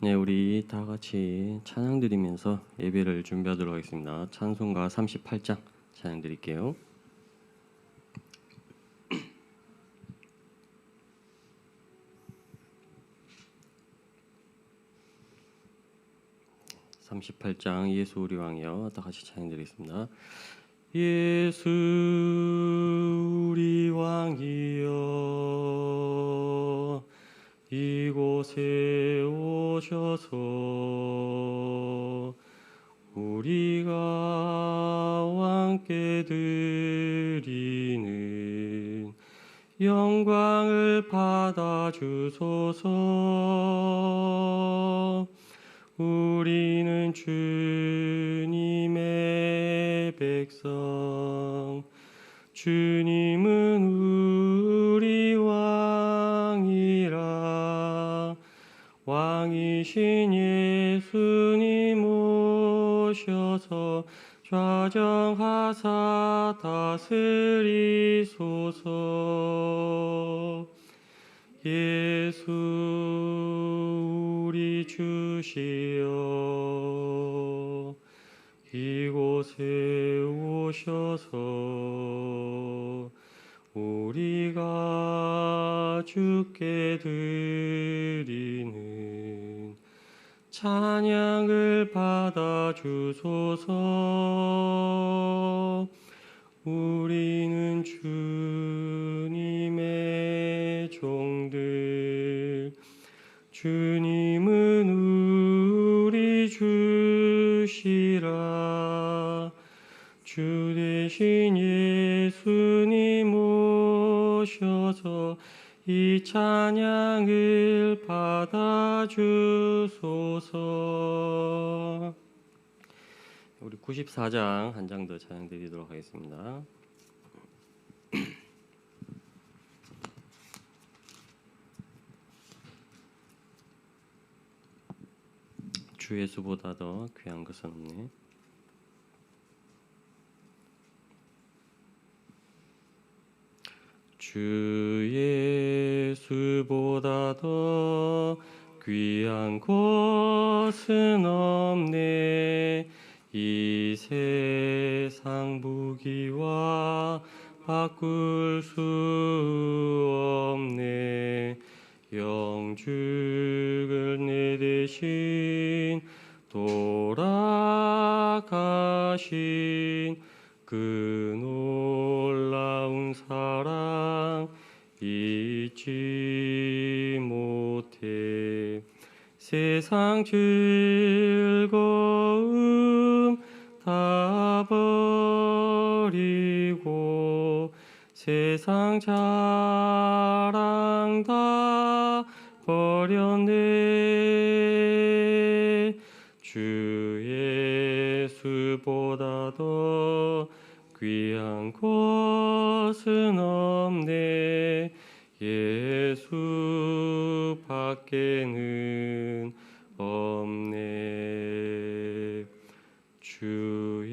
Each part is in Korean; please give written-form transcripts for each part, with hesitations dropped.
네, 우리 다 같이 찬양 드리면서 예배를 준비하도록 하겠습니다. 찬송가 38장 찬양 드릴게요. (38장) 예수 우리 왕이여. 다 같이 찬양 드리겠습니다. 예수 우리 왕이여, 이곳에 오셔서 우리가 왕께 드리는 영광을 받아 주소서. 우리는 주님의 백성, 주님은 우리 왕이라. 왕이신 예수님 오셔서 좌정하사 다스리소서. 예수 우리 주시여, 이곳에 오셔서 우리가 주께 드리는 찬양을 받아 주소서. 우리는 주님의 종들, 주님은 우리 주시라. 주 대신 예수님 오셔서 이 찬양을 받아 주소서. 우리 94장 한 장 더 찬양 드리도록 하겠습니다. 주 예수보다 더 귀한 것은 없네. 주 예수보다 더 귀한 것은 없네. 이 세상 무기와 바꿀 수 없네. 영죽을 내 대신 돌아가신 그 놀라운 사랑 잊지 못해. 세상 즐거움 다 버리고 세상 자랑 다 버렸네. 주 예수보다 더 귀한 것은 없네. 예수 밖에는 없네. 주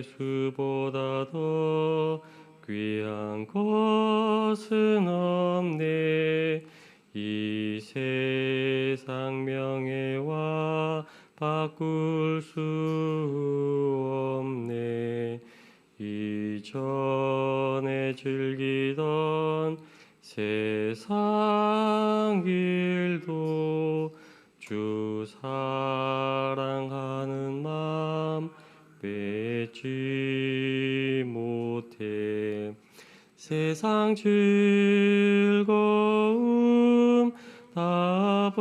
예수보다 더 귀한 것은 없네. 이 세상 명예와 바꿀 수 없네. 이전에 즐기던 세상 일도 주 사랑하는 마음 뺏지 못해. 세상 즐거움 다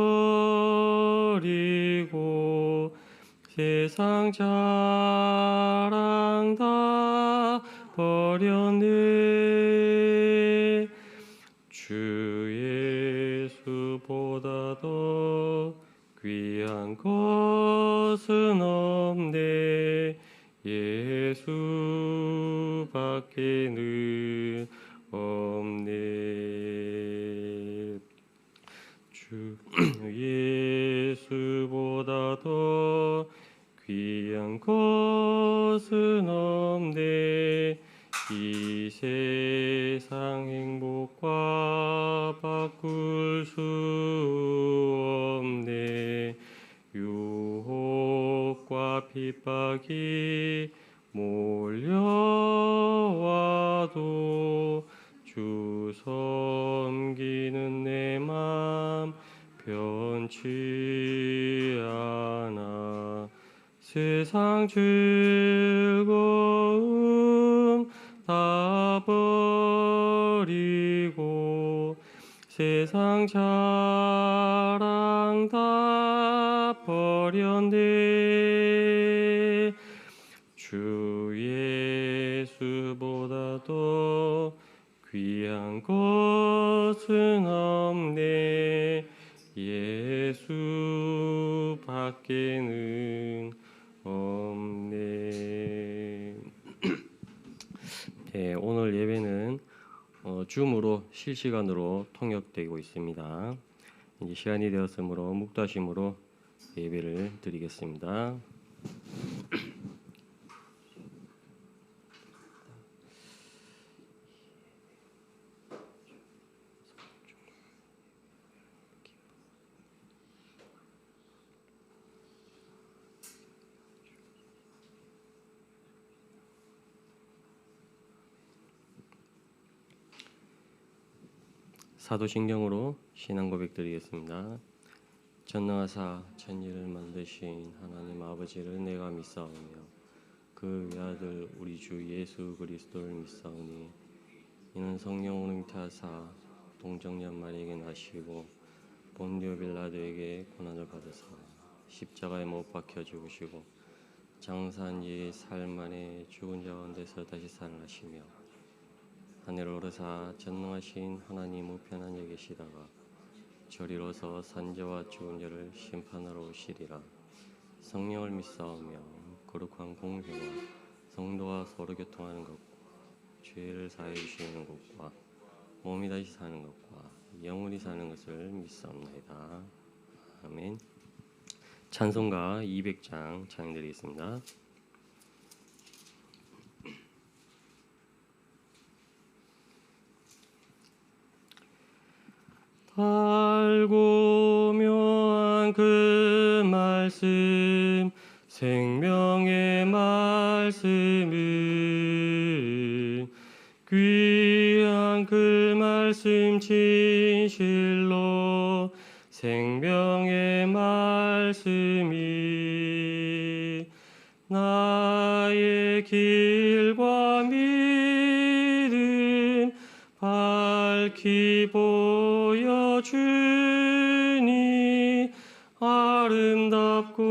버리고 세상 자랑 다 버렸네. 주 예수보다 더 귀한 것은 없네. 예수 밖에는 없네. 주 예수보다 더 귀한 것은 없네. 이 세상 행복과 바꿀 수 없네. 악이 몰려와도 주 섬기는 내 맘 변치 않아. 세상 즐거움 다 버리고 세상 자랑 다 버렸네. 주 예수보다 더 귀한 것은 없네. 예수밖에는 없네. 네, 오늘 예배는 줌으로 실시간으로 통역되고 있습니다. 이제 시간이 되었으므로 묵다심으로 예배를 드리겠습니다. 사도신경으로 신앙 고백 드리겠습니다. 전능하사 천지를 만드신 하나님 아버지를 내가 믿사오며 그 외아들 우리 주 예수 그리스도를 믿사오니 이는 성령으로 잉태하사 동정녀 마리에게 나시고 본디오 빌라도에게 고난을 받으사 십자가에 못 박혀 죽으시고 장사한 지 사흘 만에 죽은 자 가운데서 다시 살아나시며 하늘을 오르사 전능하신 하나님 우편한 에 계시다가 저리로서 산자와 죽은 자를 심판하러 오시리라. 성령을 믿사오며 거룩한 공회와 성도와 서로 교통하는 것과 죄를 사해 주시는 것과 몸이 다시 사는 것과 영원히 사는 것을 믿사옵나이다. 아멘. 찬송가 200장 찬양드리겠습니다. 달고 묘한 그 말씀 생명의 말씀은 귀한 그 말씀 진실로 생명의 말씀이 나의 길과 믿음 밝히 보여주니 아름답고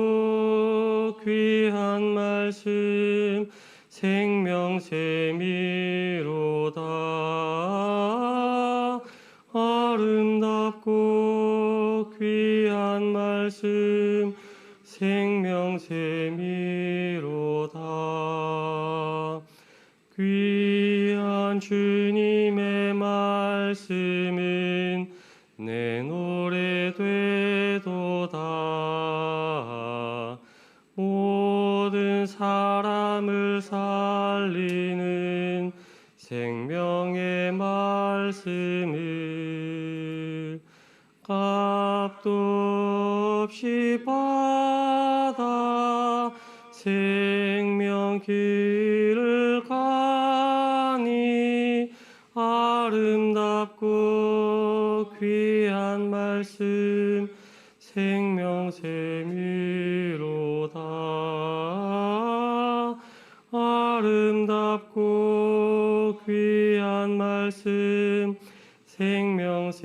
귀한 말씀 생명샘이로다. 아름답고 귀한 말씀 생명샘이로다. 귀한 주님의 말씀은 내 노래 되도다. 모든 사람을 살리는 생명의 말씀을 값도 없이 받아 생명 길을 가니 아름답고 귀한 말씀 생명샘이로다. 아름답고 귀한 말씀 생명샘이로다.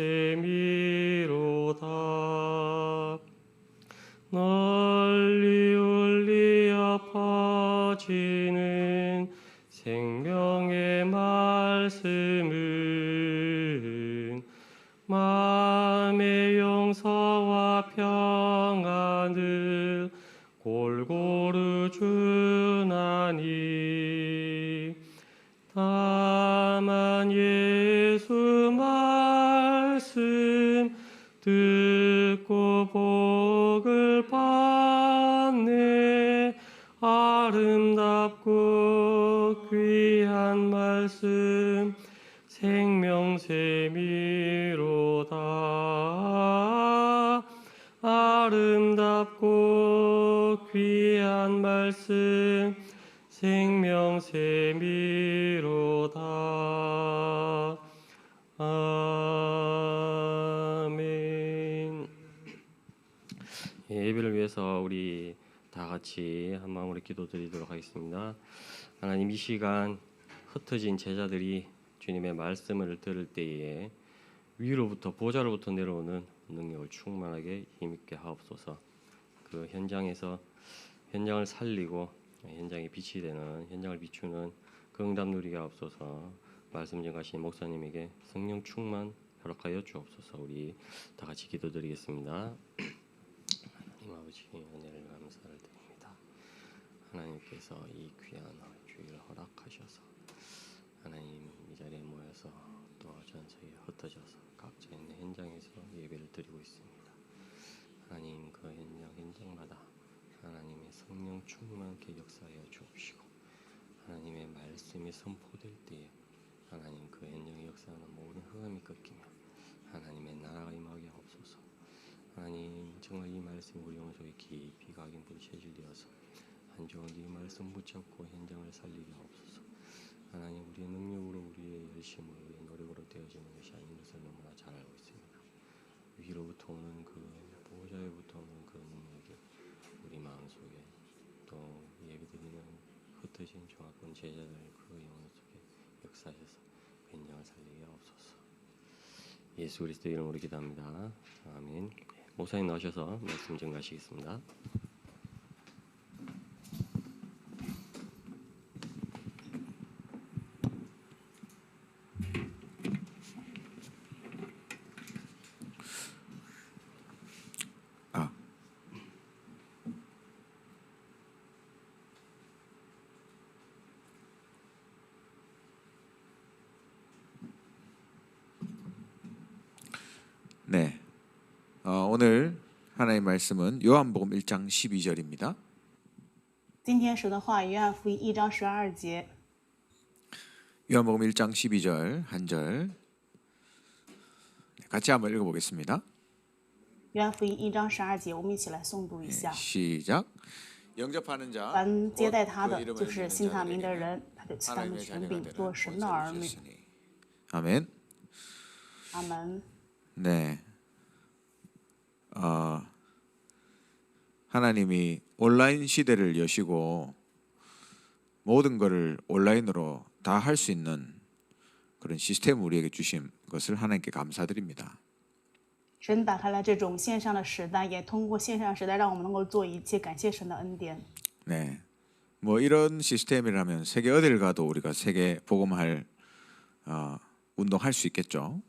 널리 울리어 퍼지는 생명의 말씀은 마음의 용서와 평안을 골고루 주나니 다만 예수 말씀 듣고 복을 받네. 아름답고 귀한 말씀 생명샘이로다. 아름답고 귀한 말씀 생명샘이로다. 아멘. 예배를 위해서 우리 다 같이 한 마음으로 기도드리도록 하겠습니다. 하나님, 이 시간 흩어진 제자들이 주님의 말씀을 들을 때에 위로부터 보좌로부터 내려오는 능력을 충만하게 힘있게 하옵소서. 그 현장에서 현장을 살리고 현장에 빛이 되는, 현장을 비추는 그 응답 누리게 하옵소서. 말씀 전하신 목사님에게 성령 충만 허락하여 주옵소서. 우리 다 같이 기도드리겠습니다. 하나님 아버지, 은혜를 감사를 드립니다. 하나님께서 이 귀한 주일을 허락하셔서 하나님 이 자리에 모여서 또 전 세계에 흩어져서 각자 있는 현장에서 예배를 드리고 있습니다. 하나님, 그 현장마다 하나님의 성령 충만하게 역사하여 주옵시고, 하나님의 말씀이 선포될 때에 하나님 그 현장의 역사하는 모든 흑암이 꺾이며 하나님의 나라가 임하게 하옵소서. 하나님, 정말 이 말씀이 우리 영혼 속에 깊이 각인되어 체질되어서 한 주간 이 말씀 붙잡고 현장을 살리게 하옵소서. 하나님, 우리의 능력으로, 우리의 열심으로, 우리의 노력으로 되어지는 것이 아닌 것을 너무나 잘 알고 있습니다. 위로부터 오는 그 보좌로부터 오는 그 능력이 우리 마음속에, 또 예배드리는 흩어진 종합본 제자들 그 영혼 속에 역사하셔서 그 현장을 살리게 하옵소서. 예수 그리스도 이름으로 기도합니다. 아멘. 목사님 나오셔서 말씀 전하시겠습니다. 네, 오늘 하나님의 말씀은 요한복음 1장 12절입니다. 今天神的话语，约翰福音1章12节。 요한복음 1장 12절 한 절 같이 한번 읽어보겠습니다. 约翰福音1章12节，我们一起来诵读一下。 시작. 영접하는 자, 凡接待他 곧 的， 그 就 이름을 是 믿는 信他名的 자들에게는 人，他就赐他们 하나님의 权 자녀가 柄 되는 做神的 권세를 儿女。 주셨으니. 아멘. 阿门。 네, 하나님이 온라인 시대를 여시고 모든 것을 온라인으로 다 할 수 있는 그런 시스템을 우리에게 주신 것을 하나님께 감사드립니다. 神打开了这种线上的时代，也通过线上时代，让我们能够做一切，感谢神的恩典。 네, 뭐 이런 시스템이라면 세계 어딜 가도 우리가 세계 복음할 운동할 수 있겠죠.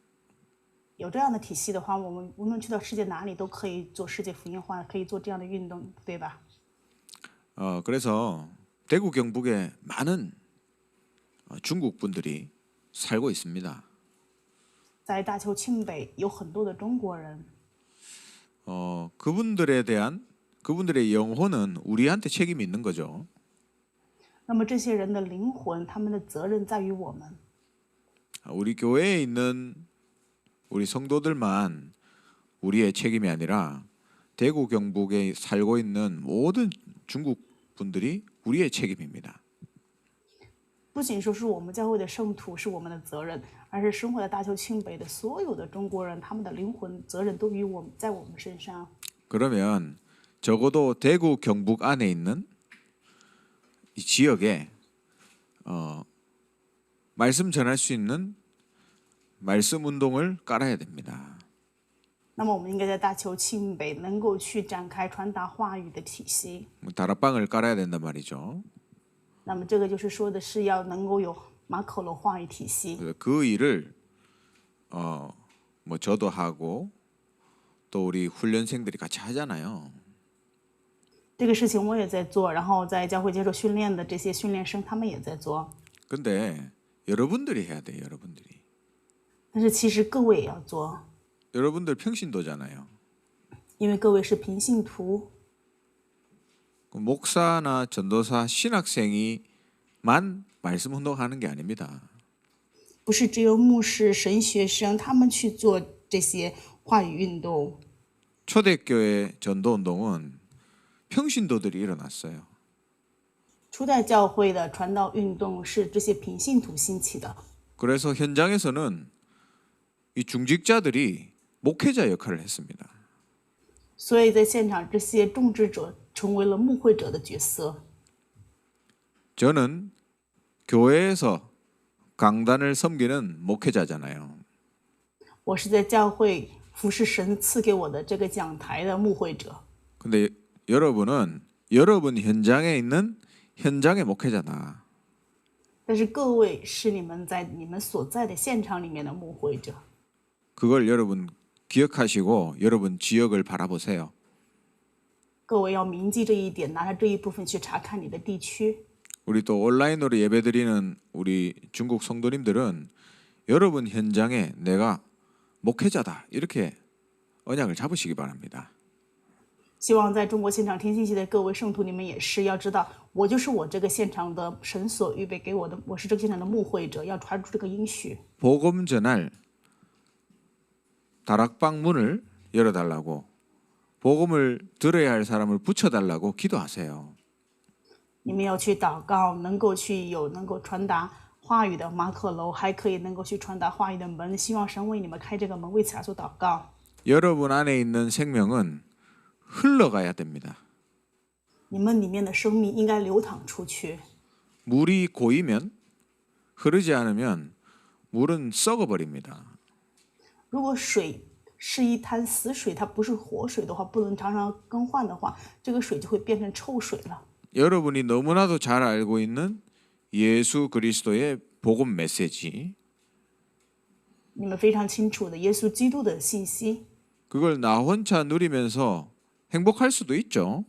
有这样的体系的话，我们无论去到世界哪里，都可以做世界福音化，可以做这样的运动，对吧？ 그래서 대구 경북에 많은 중국 분들이 살고 있습니다. 在大邱庆北有很多的中国人， 그분들의 영혼은 우리한테 책임이 있는 거죠. 那么这些人的灵魂，他们的责任在于我们。 우리 교회에 있는 우리 성도들만 우리의 책임이 아니라 대구 경북에 살고 있는 모든 중국 분들이 우리의 책임입니다. 不仅说是我们教会的圣徒是我们的责任，而是生活在大邱庆北的所有的中国人，他们的灵魂责任都与我们在我们身上。 그러면 적어도 대구 경북 안에 있는 이 지역에 말씀 전할 수 있는 말씀 운동을 깔아야 됩니다. 那么我们应该在大邱庆北能够去展开传达话语的体系。 다락방을 깔아야 된단 말이죠. 那么这个就是说的是要能够有马可罗话语体系。 그 일을 뭐 저도 하고 또 우리 훈련생들이 같이 하잖아요. 这个事情我也在做，然后在教会接受训练的这些训练生他们也在做。 근데 여러분들이 해야 돼요. 여러분들이. 但是其实各位也要做， 여러분들 평신도잖아요. 因为各位是平信徒。 목사나 전도사, 신학생이만 말씀 운동하는 게 아닙니다. 不是只有牧师、神学生他们去做这些话语运动。 초대교회 전도 운동은 평신도들이 일어났어요. 初代教会的传道运动是这些平信徒兴起的， 그래서 현장에서는 이 중직자들이 목회자 역할을 했습니다. 所以在现场这些种植者成为了牧会者的角色。 저는 교회에서 강단을 섬기는 목회자잖아요. 我是在教会服侍神赐给我的这个讲台的牧会者， 근데 여러분은 여러분 현장에 있는 현장의 목회자다. 但是各位是你们在你们所在的现场里面的牧会者。 그걸 여러분 기억하시고 여러분 지역을 바라보세요. 各位要铭记这一点，拿着这一部分去查看你的地区。 우리 또 온라인으로 예배드리는 우리 중국 성도님들은 여러분 현장에 내가 목회자다 이렇게 언약을 잡으시기 바랍니다. 希望在中国现场听信息的各位圣徒，你们也是要知道，我就是我这个现场的神所预备给我的，我是这个现场的牧会者，要抓住这个应许。 복음 전할 다락방 문을 열어달라고 복음을 들어야 할 사람을 붙여달라고 기도하세요. 你们要去祷告，能够传达话语的马可楼，还可以能够去传达话语的门。希望神为你们开这个门，为此而做祷告。 여러분 안에 있는 생명은 흘러가야 됩니다. 你们里面的生命应该流淌出去。 물이 고이면 흐르지 않으면 물은 썩어버립니다. 如果水是一滩死水，它不是活水的话，不能常常更换的话，这个水就会变成臭水了。 여러분이 너무나도 잘 알고 있는 예수 그리스도의 복음 메시지 你们非常清楚的耶稣基督的信息 그걸 나 혼자 누리면서 행복할 수도 있죠.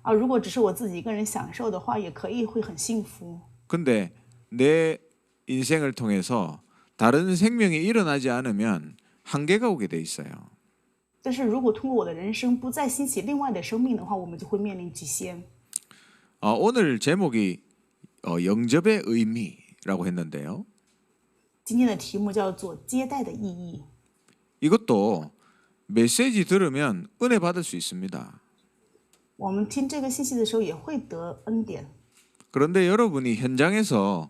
啊，如果只是我自己一个人享受的话，也可以会很幸福。 근데 내 인생을 통해서 다른 생명이 일어나지 않으면 한계가 오게 돼 있어요. 但是如果通过我的人生不再兴起另外的生命的话，我们就会面临极限。 오늘 제목이 영접의 의미라고 했는데요. 今天的题目叫做接待的意义。 이것도 메시지 들으면 은혜 받을 수 있습니다. 我们听这个信息的时候也会得恩典， 그런데 여러분이 현장에서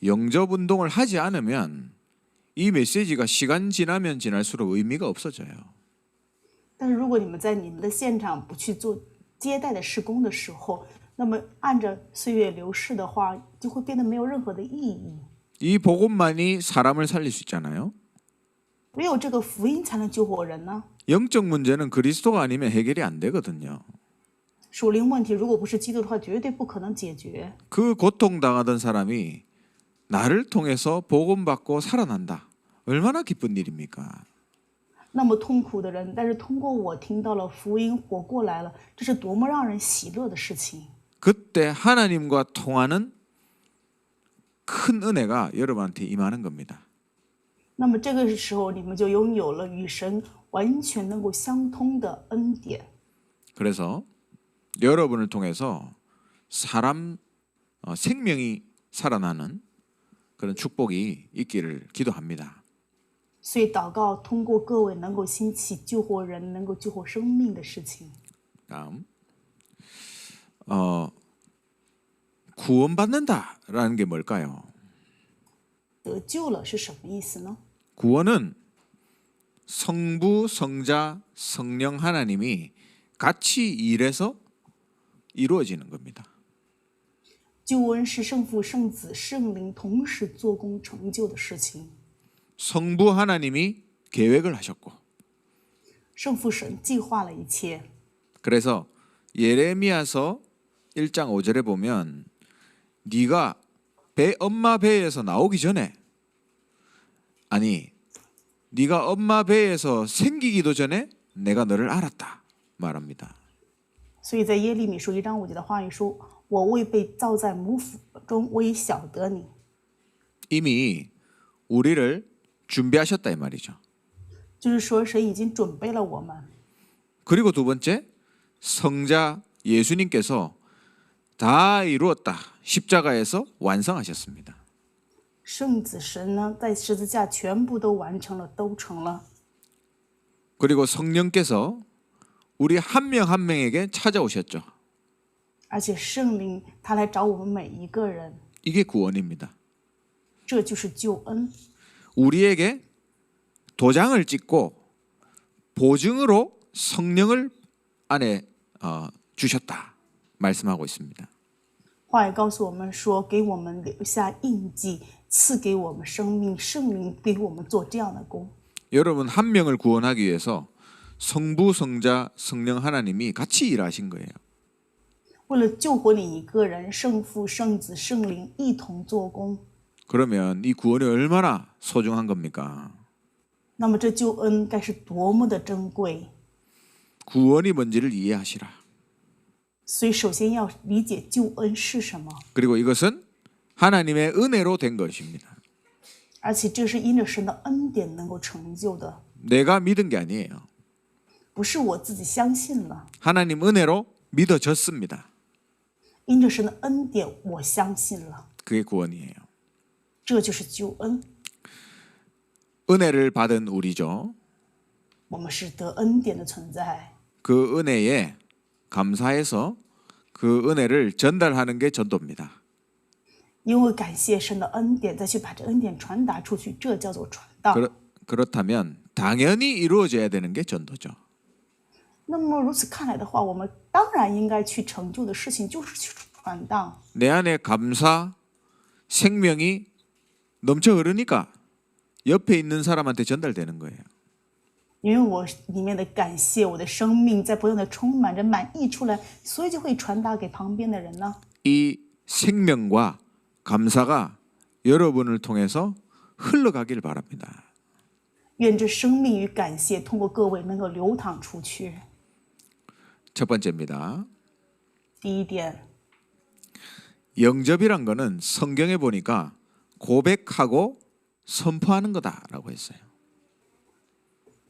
영접 운동을 하지 않으면 이 메시지가 시간 지나면 지날수록 의미가 없어져요. 但是如果你们在你们的现场不去做接待的事工的时候，那么按着岁月流逝的话，就会变得没有任何的意义。 이 복음만이 사람을 살릴 수 있잖아요. 唯有这个福音才能救活人呢。 영적 문제는 그리스도가 아니면 해결이 안 되거든요. 属灵问题如果不是基督的话，绝对不可能解决。 그 고통당하던 사람이 나를 통해서 복음 받고 살아난다. 얼마나 기쁜 일입니까? 那么痛苦的人，但是通过我听到了福音，活过来了，这是多么让人喜乐的事情！ 그때 하나님과 통하는 큰 은혜가 여러분한테 임하는 겁니다. 那么这个时候，你们就拥有了与神完全能够相通的恩典。 그래서 여러분을 통해서 사람 생명이 살아나는 그런 축복이 있기를 기도합니다. 所以祷告通过各位能够兴起救活人、能够救活生命的事情。 다음 구원받는다라는 게 뭘까요? 得救了是什么意思呢？ 구원은 성부, 성자, 성령 하나님이 같이 일해서 이루어지는 겁니다. 救恩是圣父、圣子、圣灵同时做工成就的事情。 성부 하나님이 계획을 하셨고 圣父神计划了一切。 그래서 예레미야서 1장 5절에 보면 네가 엄마 배에서 나오기 전에 아니 네가 엄마 배에서 생기기도 전에 내가 너를 알았다 말합니다. 所以在耶利米书1章5节的话语说：“我未被造在母腹中，我已晓得你。” 이미 우리를 준비하셨다 이 말이죠. 就是说，神已经准备了我们。 그리고 두 번째 성자 예수님께서 다 이루었다 십자가에서 완성하셨습니다. 圣子神呢，在十字架全部都完成了，都成了。 그리고 성령께서 우리 한 명 한 명에게 찾아오셨죠. 而且圣灵他来找我们每一个人， 이게 구원입니다. 这就是救恩。 우리에게 도장을 찍고 보증으로 성령을 안에 주셨다 말씀하고 있습니다. 话也告诉我们说，给我们留下印记，赐给我们生命，圣灵给我们做这样的工。 여러분 한 명을 구원하기 위해서 성부, 성자, 성령 하나님이 같이 일하신 거예요. 为了救活你一个人，圣父、圣子、圣灵一同做工。 그러면 이 구원이 얼마나 소중한 겁니까? 那么这救恩该是多么的珍贵！ 구원이 뭔지를 이해하시라. 所以首先要理解救恩是什么， 그리고 이것은 하나님의 은혜로 된 것입니다. 而且这是因着神的恩典能够成就的， 내가 믿은 게 아니에요. 不是我自己相信了， 하나님 은혜로 믿어졌습니다. 因着神的恩典我相信了， 그게 구원이에요. 这就是救恩。 은혜를 받은 우리죠. 我们是得恩典的存在， 그 은혜에 감사해서 그 은혜를 전달하는 게 전도입니다. 因为感谢神的恩典，再去把这恩典传达出去，这叫做传道。 그렇다면 당연히 이루어져야 되는 게 전도죠. 那么如此看来的话，我们当然应该去成就的事情就是去传道。 내 안에 감사, 생명이 넘쳐 흐르니까 옆에 있는 사람한테 전달되는 거예요. 因为我里面的感谢，我的生命在不断的充满着满溢出来，所以就会传达给旁边的人呢。 이 생명과 감사가 여러분을 통해서 흘러가길 바랍니다. 愿这生命与感谢通过各位能够流淌出去。 첫 번째입니다. 第一点， 영접이란 거는 성경에 보니까 고백하고 선포하는 거다라고 했어요.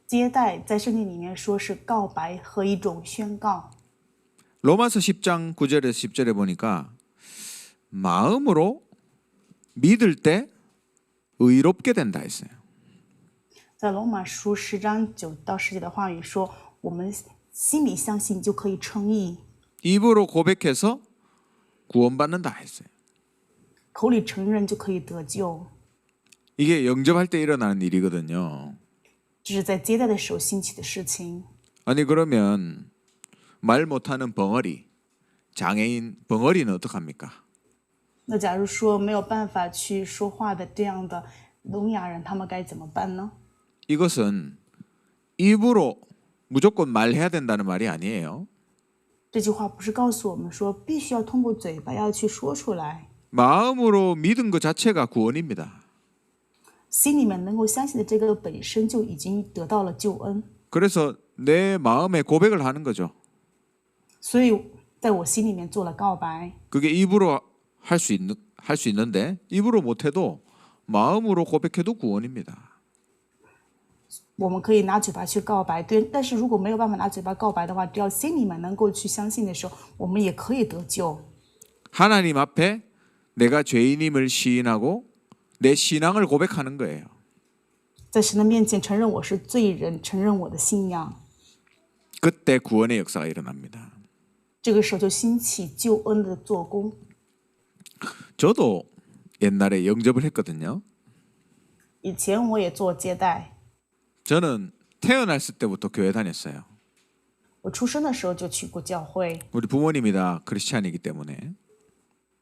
接待在圣经里面说是告白和一种宣告。 로마서 10장 9절에서 10절에 보니까 마음으로 믿을 때 의롭게 된다 했어요. 在罗马书10章9到10节的话语说，我们心里相信就可以称义， 입으로 고백해서 구원받는다 했어요. 口里承认就可以得救。 이게 영접할 때 일어나는 일이거든요. 这是在接待的时候兴起的事情。 아니 그러면 말 못하는 벙어리, 장애인 벙어리는 어떡합니까? 那假如说没有办法去说话的这样的聋哑人，他们该怎么办呢？ 이것은 입으로 무조건 말해야 된다는 말이 아니에요. 这句话不是告诉我们说必须要通过嘴巴要去说出来， 마음으로 믿은 것 자체가 구원입니다. 心里面能够相信的这个本身就已经得到了救恩。 그래서 내 마음에 고백을 하는 거죠. 所以在我心里面做了告白， 그게 입으로 할 수 있는데 입으로 못해도 마음으로 고백해도 구원입니다. 我们可以拿嘴巴去告白，对。但是如果没有办法拿嘴巴告白的话，只要心里面能够去相信的时候，我们也可以得救。 하나님 앞에 내가 죄인임을 시인하고 내 신앙을 고백하는 거예요. 在神的面前承认我是罪人，承认我的信仰， 그때 구원의 역사가 일어납니다. 这个时候就兴起救恩的做工。 저도 옛날에 영접을 했거든요. 以前我也做接待， 저는 태어났을 때부터 교회 다녔어요. 我出生的时候就去过教会， 우리 부모님이 다 크리스찬이기 때문에.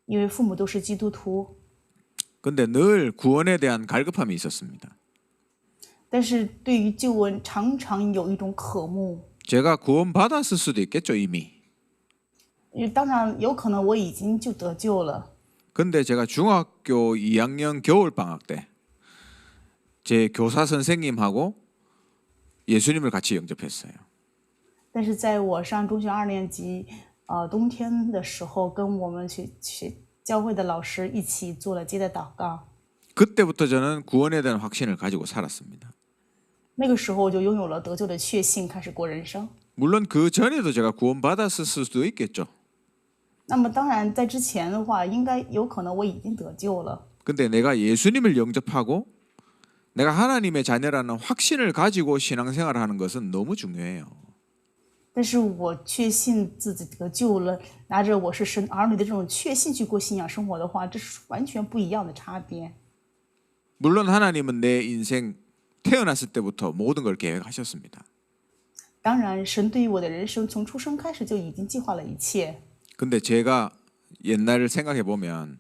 因为父母都是基督徒。 근데 늘 구원에 대한 갈급함이 있었습니다. 但是对于救恩常常有一种渴慕， 제가 구원받았을 수도 있겠죠 이미. 因为当然有可能我已经就得救了。 근데 제가 중학교 2학년 겨울 방학 때 제 교사 선생님하고 예수님을 같이 영접했어요. 但是在我上中学2年级，冬天的时候，跟我们去教会的老师一起做了接待祷告。 그때부터 저는 구원에 대한 확신을 가지고 살았습니다. 那个时候我就拥有了得救的确信，开始过人生。 물론 그 전에도 제가 구원받았을 수도 있겠죠. 那么当然，在之前的话，应该有可能我已经得救了。 근데 내가 예수님을 영접하고 내가 하나님의 자녀라는 확신을 가지고 신앙생활을 하는 것은 너무 중요해요. 但是我确信自己得救了，拿着我是神儿女的这种确信去过信仰生活的话，这是完全不一样的差别。 물론 하나님은 내 인생 태어났을 때부터 모든 걸 계획하셨습니다. 当然，神对于我的人生从出生开始就已经计划了一切。 근데 제가 옛날을 생각해 보면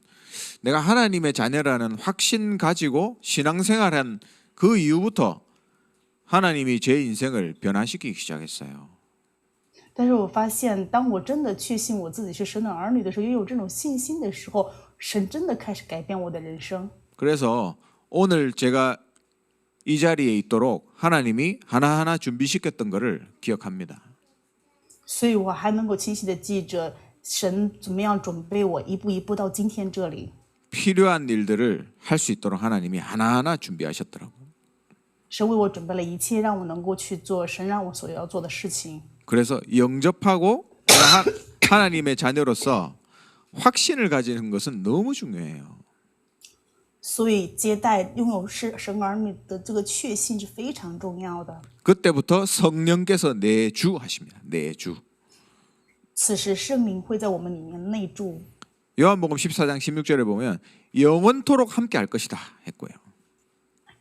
내가 하나님의 자녀라는 확신 가지고 신앙생활한 그 이후부터 하나님이 제 인생을 변화시키기 시작했어요. 但是我发现，当我真的确信我自己是神的儿女的时候，拥有这种信心的时候，神真的开始改变我的人生。 그래서 오늘 제가 이 자리에 있도록 하나님이 하나하나 준비시켰던 것을 기억합니다. 所以我还能够清晰的记着神怎么样准备我一步一步到今天这里。 필요한 일들을 할 수 있도록 하나님이 하나하나 준비하셨더라고요. 神为我准备了一切，让我能够去做神让我所要做的事情。 그래서 영접하고 내가 하나님의 자녀로서 확신을 가지는 것은 너무 중요해요. 所以接待拥有是神儿女的这个确信是非常重要的。 그때부터 성령께서 내주하십니다. 내주. 此时圣灵会在我们里面内住。 요한복음 14장 16절에 보면 영원토록 함께 할 것이다 했고요.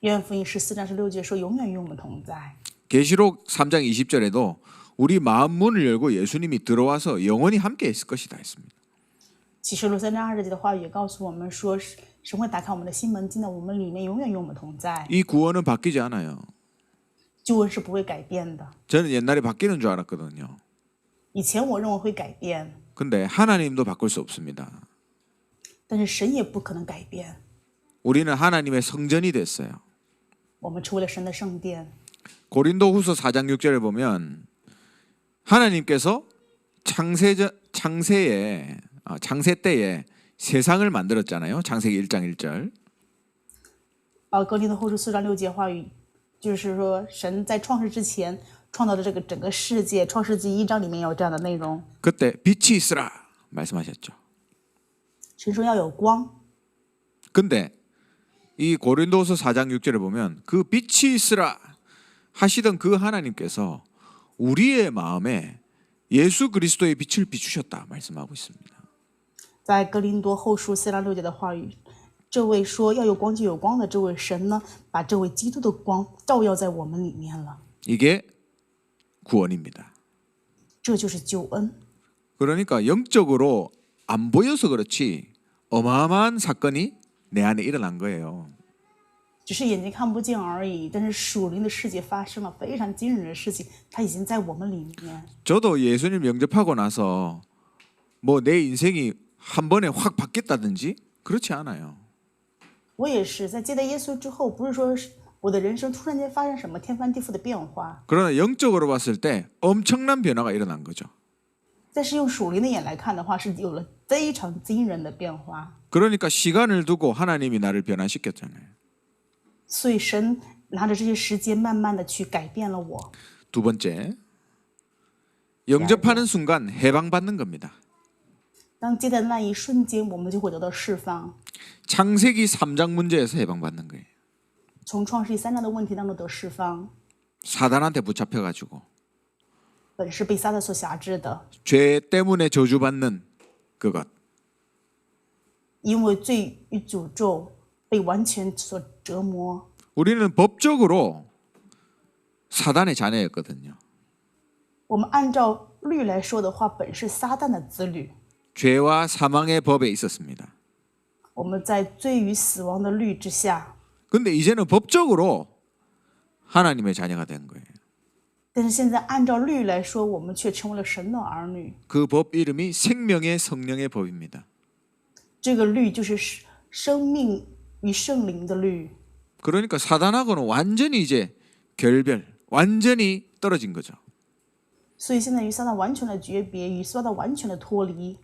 约翰福音14章16节说永远与我们同在。 계시록 3장 20절에도 우리 마음 문을 열고 예수님이 들어와서 영원히 함께 있을 것이다 했습니다. 启示录3章20节的话语也告诉我们说，神会打开我们的心门，进到我们里面，永远与我们同在。 이 구원은 바뀌지 않아요. 救恩是不会改变的。 저는 옛날에 바뀌는 줄 알았거든요. 以前我认为会改变， 근데 하나님도 바꿀 수 없습니다. 但是神也不可能改变。 우리는 하나님의 성전이 됐어요. 我们成为了神的圣殿。 고린도후서 4장 6절에 보면 하나님께서 창세 때에 세상을 만들었잖아요. 창세기 1장 1절. 哥林多后书4章6节话语，就是说神在创世之前创造的这个整个世界，创世纪1章里面有这样的内容。 그때 빛이 있으라 말씀하셨죠. 神说要有光， 근데 이 고린도후서 4장 6절에 보면 그 빛이 있으라 하시던 그 하나님께서 우리의 마음에 예수 그리스도의 빛을 비추셨다 말씀하고 있습니다. 在哥林多后书4章6节的话语，这位说要有光就有光的这位神呢，把这位基督的光照耀在我们里面了。 이게 구원입니다. 这就是救恩。 그러니까 영적으로 안 보여서 그렇지 어마어마한 사건이 내 안에 일어난 거예요. 只是眼睛看不见而已，但是属灵的世界发生了非常惊人的事情，它已经在我们里面。 저도 예수님 영접하고 나서 뭐 내 인생이 한 번에 확 바뀌었다든지 그렇지 않아요. 我也是在接待耶稣之后，不是说我的人生突然间发生什么天翻地覆的变化， 그러나 영적으로 봤을 때 엄청난 변화가 일어난 거죠. 但是用属灵的眼来看的话，是有了非常惊人的变化。 그러니까 시간을 두고 하나님이 나를 변화시켰잖아요. 所以神拿着这些时间，慢慢的去改变了我。 두 번째, 영접하는 순간 해방받는 겁니다. 当接待的那一瞬间，我们就会得到释放。 창세기 3장 문제에서 해방받는 거예요. 从创世纪3章的问题当中得释放， 사단한테 붙잡혀가지고 本是被撒旦所辖制的， 죄 때문에 저주받는 그것. 因为罪与诅咒被完全所折磨。 우리는 법적으로 사단의 자녀였거든요. 我们按照律来说的话，本是撒旦的子女。 죄와 사망의 법에 있었습니다. 我们在罪与死亡的律之下， 근데 이제는 법적으로 하나님의 자녀가 된 거예요. 但是现在按照律来说，我们却成为了神的儿女。 그 법 이름이 생명의 성령의 법입니다. 这个律就是生命与圣灵的律。 그러니까 사단하고는 완전히 이제 결별, 완전히 떨어진 거죠. 所以现在与撒旦完全的诀别，与撒旦完全的脱离。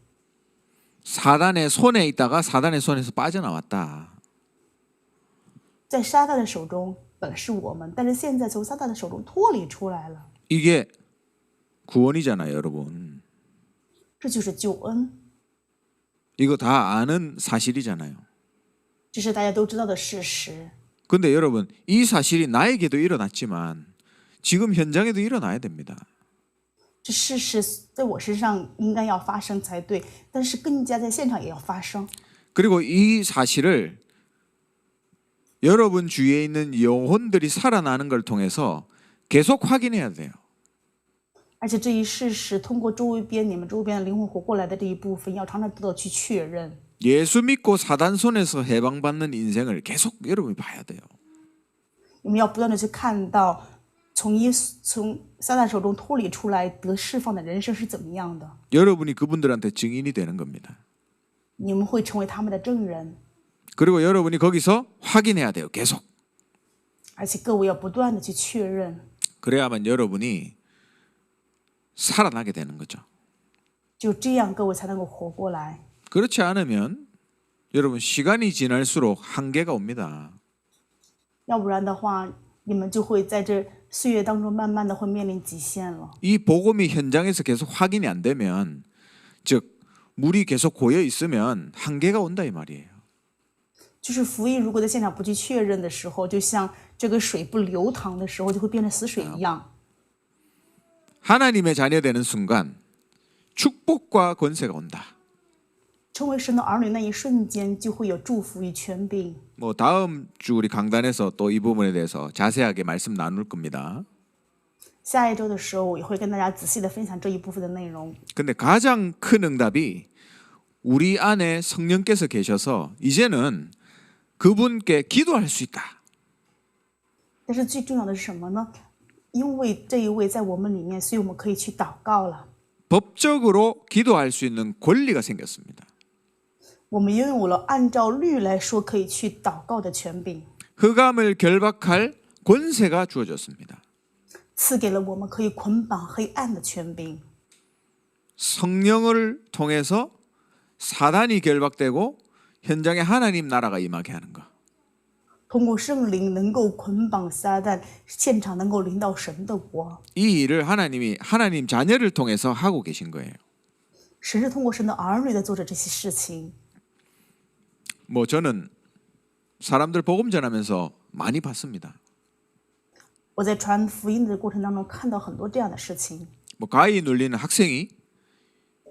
사단의 손에 있다가 사단의 손에서 빠져나왔다. 在撒旦的手中本是我们，但是现在从撒旦的手中脱离出来了， 이게 구원이잖아요, 여러분. 这就是救恩， 이거 다 아는 사실이잖아요. 这是大家都知道的事实。 근데 여러분, 이 사실이 나에게도 일어났지만 지금 현장에도 일어나야 됩니다. 这事实在我身上应该要发生才对，但是更加在现场也要发生。 그리고 이 사실을 여러분 주위에 있는 영혼들이 살아나는 걸 통해서 계속 확인해야 돼요. 而且这一事实通过你们周边的灵魂活过来的这一部分，要常常得到去确认。 예수 믿고 사단 손에서 해방받는 인생을 계속 여러분이 봐야 돼요. 你们要不断的去看到从撒旦手中脱离出来得释放的人生是怎么样的。 여러분이 그분들한테 증인이 되는 겁니다. 你们会成为他们的证人， 그리고 여러분이 거기서 확인해야 돼요. 계속. 而且各位要不断的去确认， 그래야만 여러분이 살아나게 되는 거죠. 就这样各位才能够活过来。 그렇지 않으면 여러분 시간이 지날수록 한계가 옵니다. 要不然的话，你们就会在这岁月当中慢慢的会面临极限了。 이 복음이 현장에서 계속 확인이 안 되면, 즉 물이 계속 고여 있으면 한계가 온다 이 말이에요. 就是福音如果在现场不去确认的时候，就像这个水不流淌的时候，就会变成死水一样。 하나님의 자녀 되는 순간 축복과 권세가 온다. 成为神的儿女那一瞬间，就会有祝福与权柄。 뭐 다음 주 우리 강단에서 또 이 부분에 대해서 자세하게 말씀 나눌 겁니다. 下一周的时候，我也会跟大家仔细的分享这一部分的内容。 근데 가장 큰 응답이 우리 안에 성령께서 계셔서 이제는 그분께 기도할 수 있다. 但是最重要的是什么呢？因为这一位在我们里面，所以我们可以去祷告了。 법적으로 기도할 수 있는 권리가 생겼습니다. 我们拥有了按照律来说可以去祷告的权柄， 흑암을 결박할 권세가 주어졌습니다. 赐给了我们可以捆绑黑暗的权柄。 성령을 통해서 사단이 결박되고 현장에 하나님 나라가 임하게 하는 것. 通过圣灵能够捆绑撒旦，现场能够临到神的国。 이 일을 하나님이 하나님 자녀를 통해서 하고 계신 거예요. 神是通过神的儿女在做着这些事情。 뭐 저는 사람들 복음 전하면서 많이 봤습니다. 我在传福音的过程当中看到很多这样的事情。 뭐 가위 눌리는 학생이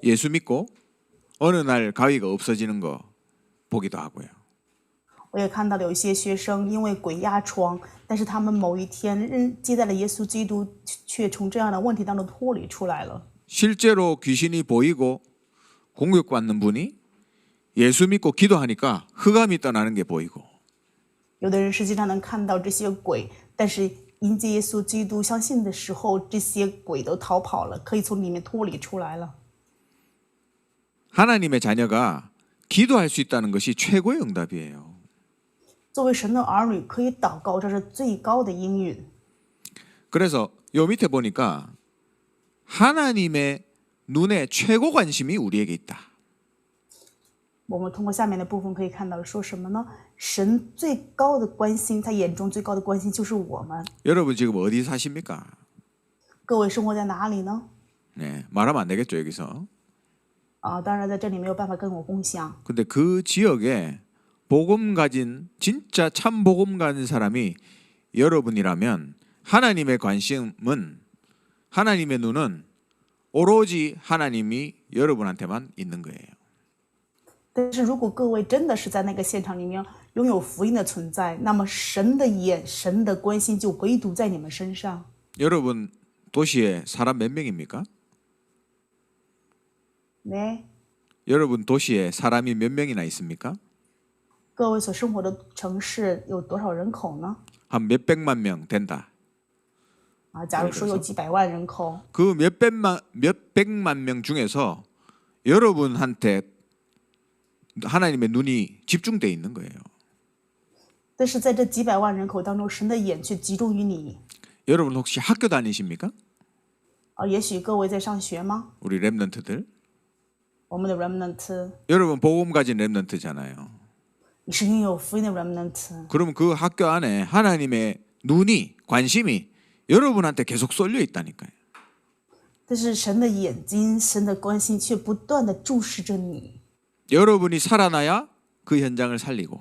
예수 믿고 어느 날 가위가 없어지는 거 보기도 하고요. 我也看到了有一些学生因为鬼压床，但是他们某一天接待了耶稣基督，却从这样的问题当中脱离出来了。 실제로 귀신이 보이고 공격받는 분이 예수 믿고 기도하니까 흑암이 떠나는 게 보이고, 有的人实际上能看到这些鬼，但是迎接耶稣基督相信的时候，这些鬼都逃跑了，可以从里面脱离出来了。 하나님의 자녀가 기도할 수 있다는 것이 최고의 응답이에요. 作为神的儿女，可以祷告，这是最高的应允。 그래서 요 밑에 보니까 하나님의 눈에 최고 관심이 우리에게 있다. 我们通过下面的部分可以看到，说什么呢？神最高的关心，他眼中最高的关心就是我们。 여러분 지금 어디 사십니까? 各位生活在哪里呢？ 네, 말하면 안 되겠죠 여기서. 当然在这里没有办法跟我共享。 근데 그 지역에 복음 가진 진짜 참 복음 가진 사람이 여러분이라면 하나님의 관심은, 하나님의 눈은 오로지 하나님이 여러분한테만 있는 거예요. 但是如果各位真的是在那个现场里面拥有福音的存在，那么神的眼、神的关心就唯独在你们身上。 여러분 도시에 사람 몇 명입니까? 네， 여러분 도시에 사람이 몇 명이나 있습니까? 各位所生活的城市有多少人口呢？ 한 몇백만 명 된다. 假如说有几百万人口， 그 몇백만 명 중에서 여러분한테 하나님의 눈이 집중돼 있는 거예요. 但是在这几百万人口当中，神的眼却集中于你。 여러분 혹시 학교 다니십니까? 也许各位在上学吗？ 우리 렘넌트들. 我们的 remnant， 여러분 복음 가진 렘넌트잖아요. 你是拥有福音的 remnant。 그러면 그 학교 안에 하나님의 눈이, 관심이 여러분한테 계속 쏠려 있다니까요. 但是神的眼睛、神的关心却不断的注视着你。 여러분이 살아나야 그 현장을 살리고,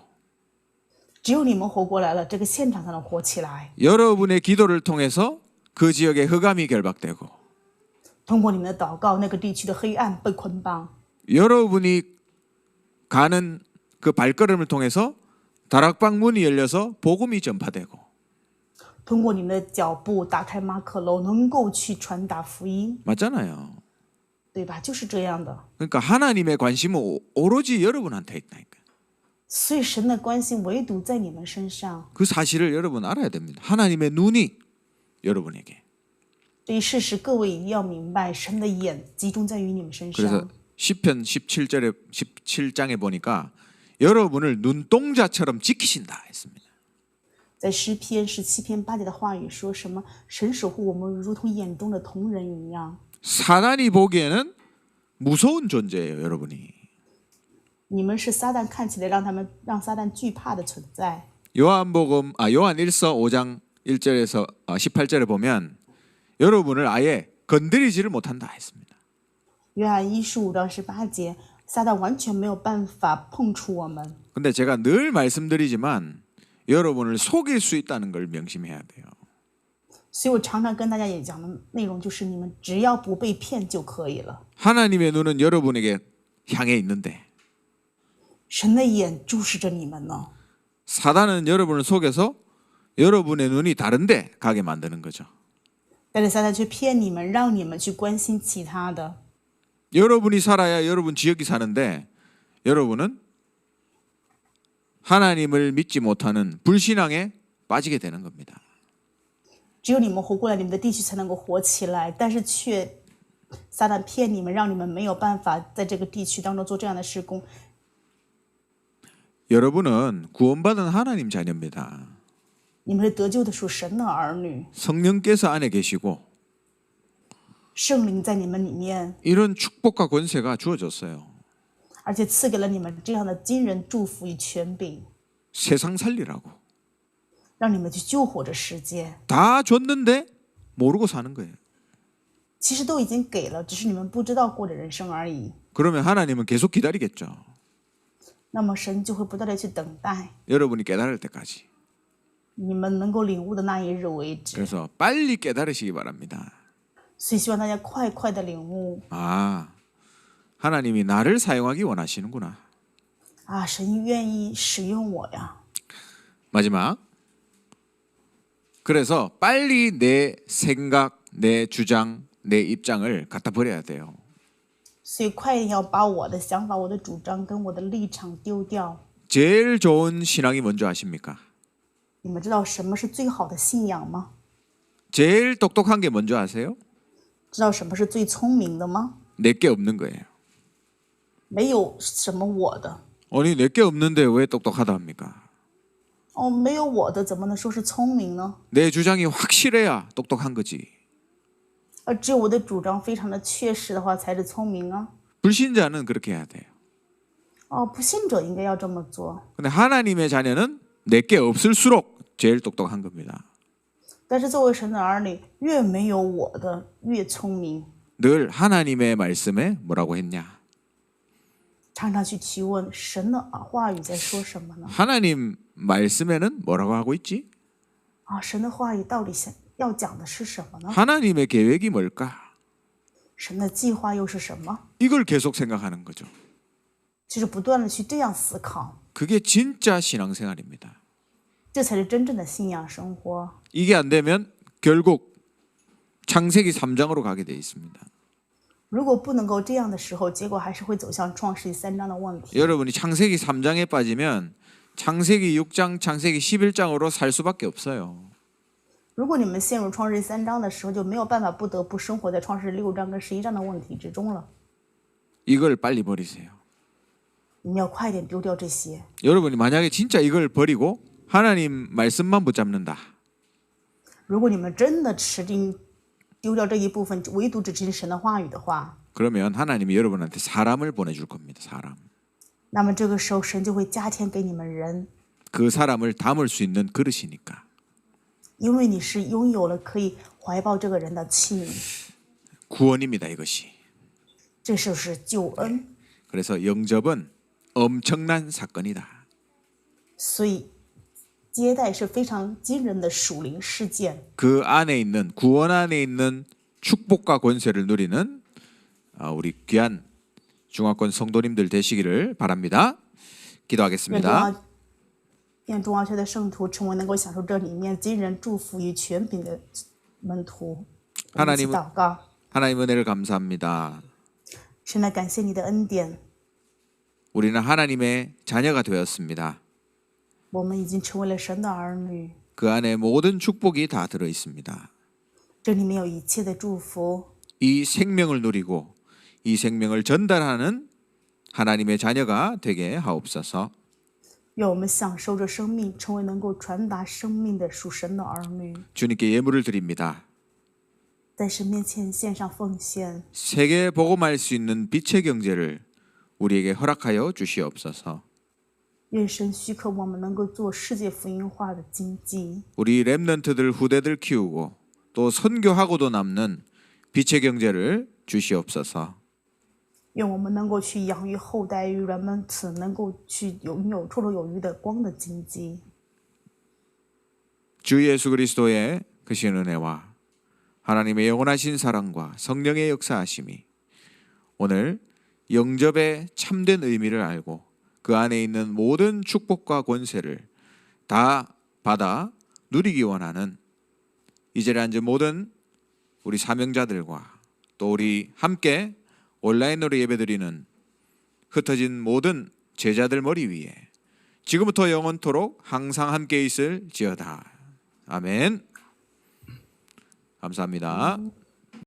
只有你们活过来了，这个现场才能活起来。 여러분의 기도를 통해서 그 지역의 흑암이 결박되고, 通过你们的祷告，那个地区的黑暗被捆绑。 여러분이 가는 그 발걸음을 통해서 다락방 문이 열려서 복음이 전파되고 通过你们的脚步打开马可楼，能够去传达福音， 맞잖아요. 对吧？就是这样的。 그러니까 하나님의 관심은 오로지 여러분한테 있다니까. 所以神的关心唯独在你们身上。 그 사실을 여러분 알아야 됩니다. 하나님의 눈이 여러분에게. 这一事实，各位一定要明白，神的眼集中在于你们身 그래서 上。 시편 17장에 보니까 여러분을 눈동자처럼 지키신다 했습니다. 在诗篇17篇8节的话语说什么？神守护我们如同眼中的瞳人一样。 사단이 보기에는 무서운 존재예요, 여러분이. 你们是撒旦看起来让撒旦惧怕的存在。 요한 1서 5장 1절에서 18절에 보면 여러분을 아예 건드리지를 못한다 했습니다. 约翰1书5章18节，撒旦完全没有办法碰触我们。 근데 제가 늘 말씀드리지만 여러분을 속일 수 있다는 걸 명심해야 돼요. 所以我常常跟大家也讲的内容就是，你们只要不被骗就可以了。 하나님의 눈은 여러분에게 향해 있는데 神的眼注视着你们呢， 사단은 여러분을 속여서 여러분의 눈이 다른 데 가게 만드는 거죠. 但是撒旦却骗你们，让你们去关心其他的。 여러분이 살아야 여러분 지역이 사는데 여러분은 하나님을 믿지 못하는 불신앙에 빠지게 되는 겁니다. 只有你们活过来，你们的地区才能够活起来。但是撒旦骗你们，让你们没有办法在这个地区当中做这样的事工。 여러분은 구원받은 하나님 자녀입니다. 你们是得救的属神的儿女， 성령께서 안에 계시고 圣灵在你们里面， 이런 축복과 권세가 주어졌어요. 而且赐给了你们这样的惊人祝福与权柄， 세상 살리라고 让你们去救活这世界。 다 줬는데 모르고 사는 거예요. 其实都已经给了，只是你们不知道过的人生而已。 그러면 하나님은 계속 기다리겠죠. 那么神就会不断的去等待 여러분이 깨달을 때까지. 你们能够领悟的那一日为止。 그래서 빨리 깨달으시기 바랍니다. 所以希望大家快快的领悟 아, 하나님이 나를 사용하기 원하시는구나. 啊，神愿意使用我呀。 마지막. 그래서 빨리 내 생각, 내 주장, 내 입장을 갖다 버려야 돼요. 所以快点要把我的想法、我的主张跟我的立场丢掉。 제일 좋은 신앙이 뭔지 아십니까? 你们知道什么是最好的信仰吗？ 제일 똑똑한 게 뭔지 아세요? 知道什么是最聪明的吗？ 내게 없는 거예요. 没有什么我的 아니 내게 없는데 왜 똑똑하다 합니까? 哦，没有我的怎么能说是聪明呢？ 내 주장이 확실해야 똑똑한 거지. 只有我的主张非常的确实的话，才是聪明啊。 불신자는 그렇게 해야 돼요. 哦，不信者应该要这么做。 근데 하나님의 자녀는 내게 없을수록 제일 똑똑한 겁니다. 但是作为神的儿女，越没有我的越聪明。 늘 하나님의 말씀에 뭐라고 했냐? 常常去提问神的话语在说什么呢？ 하나님 말씀에는 뭐라고 하고 있지? 啊，神的话语到底要讲的是什么呢？ 하나님의 계획이 뭘까? 神的计划又是什么？ 이걸 계속 생각하는 거죠. 就是不断的去这样思考， 그게 진짜 신앙생활입니다. 这才是真正的信仰生活。 이게 안 되면 결국 창세기 3장으로 가게 돼 있습니다. 如果不能够这样的时候，结果还是会走向创世纪3章的问题。 여러분이 창세기 3장에 빠지면 창세기 6장, 창세기 11장으로 살 수밖에 없어요. 如果你们陷入创世纪3章的时候，就没有办法不得不生活在创世纪6章跟11章的问题之中了。 이걸 빨리 버리세요. 你们要快点丢掉这些。 여러분이 만약에 진짜 이걸 버리고 하나님 말씀만 붙잡는다. 如果你们真的持定丢掉这一部分，唯独只听神的话语的话， 그러면 하나님이 여러분한테 사람을 보내줄 겁니다. 사람. 那么这个时候神就会加添给你们人， 그 사람을 담을 수 있는 그릇이니까. 因为你是拥有了可以怀抱这个人的器皿， 구원입니다. 이것이. 这就是救恩。 그래서 영접은 엄청난 사건이다. 所以接待是非常惊人的属灵事件， 그 안에 있는 구원 안에 있는 축복과 권세를 누리는 우리 귀한 중화권 성도님들 되시기를 바랍니다. 愿 기도하겠습니다. 中华区的圣徒成为能够享受这里面惊人祝福与权柄的门徒。我们一起 하나님 祷告， 하나님 은혜를 감사합니다. 神来感谢你的恩典， 우리는 하나님의 자녀가 되었습니다. 我们已经成为了神的儿女， 그 안에 모든 축복이 다 들어 있습니다. 这里面有一切的祝福。 이 생명을 누리고 이 생명을 전달하는 하나님의 자녀가 되게 하옵소서. 愿我们享受着生命，成为能够传达生命的属神的儿女， 주님께 예물을 드립니다. 在神面前献上奉献。 세계 복음할 수 있는 빛의 경제를 우리에게 허락하여 주시옵소서. 愿神许可我们能够做世界福音化的经济， 우리 렘넌트들 후대들 키우고 또 선교하고도 남는 빛의 경제를 주시옵소서. 愿我们能够去养育后代与人们此能够去拥有绰绰有余的光的经济。 주 예수 그리스도의 크신 은혜와 하나님의 영원하신 사랑과 성령의 역사하심이 오늘 영접의 참된 의미를 알고 그 안에 있는 모든 축복과 권세를 다 받아 누리기 원하는 이 자리에 앉은 모든 우리 사명자들과 또 우리 함께 온라인으로 예배드리는 흩어진 모든 제자들 머리 위에 지금부터 영원토록 항상 함께 있을지어다. 아멘. 감사합니다.